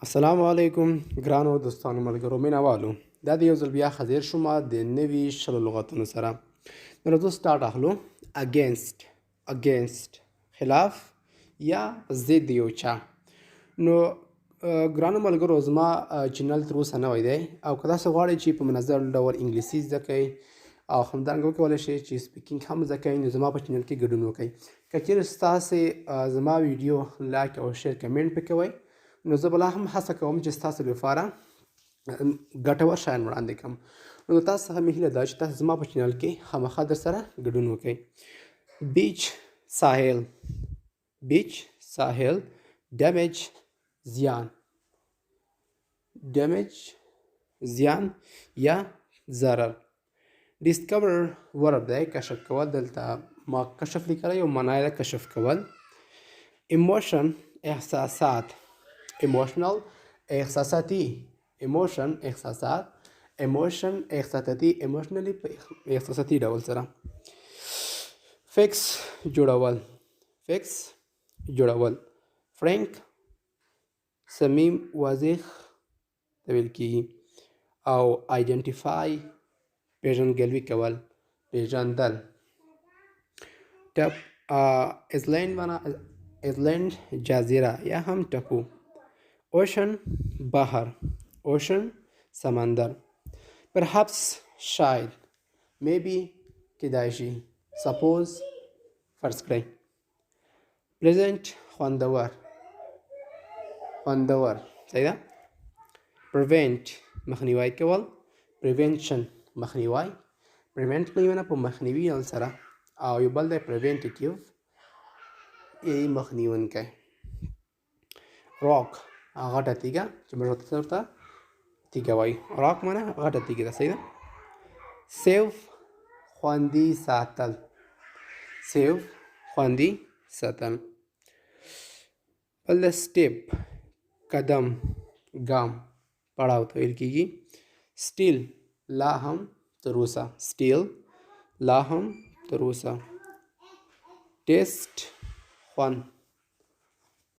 السلام علیکم ګرانو دوستانو ملګرو مینوالو دا د یو ځل بیا حاضر شوم د نوي شلو لغتونو سره نو راځو سټارټ اخلو اگینست خلاف یا ضد یو چا نو ګرانو ملګرو زما چینل تر اوسه نوی دی او که تاسو غواړئ چې په منظم ډول انګلیسي زده کړئ او همدارنګه وکولی شئ چې سپیکینګ هم زده کړئ نو زما په چینل کې ګډون وکړئ که چیرې ستاسې زما ویډیو لایک او شیر کمنټ پې کوئ نو زه به لا هم هڅه کوم چې ستاسو لپاره ګټور شیان وړاندې کړم نو د تاسو څخه مې هیله ده چې تاسو زما په چینل کې خامخا درسره ګډون وکړئ بیچ ساحل ډیمیج زیان یا ضرر ډیسکور ورب دی کشف کول دلته ما کشف لیکلی او معنا یې ده کشف کول ایموشن احساسات ایموشنل احساساتی ایموشنلی په احساساتي ډول سره فکس جوړول فرینک صمیم واضح ویل کیږي او آیډنټیفای پیژندګلوي کول پیژندل ایزلینډ جزیره یا هم ټپو اوشن بحر سمندر perhaps شاید maybe کیدای شي suppose فرض کړئ pleasant خوندور صحیح ده prevent مخنیوی کول prevention مخنیوی prevent نه په مخنیوي ډول سره او یو بل دی preventative یې مخنیوونکی راک غټه تیږه چې موږ ورته تیږه وایو راک معنی غټه تیږه ده صحیح ده سیف خوندي ساتل بل د سټیپ قدم ګام پړاو ته ویل کیږي سټیل لا هم تر اوسه ټیسټ خوند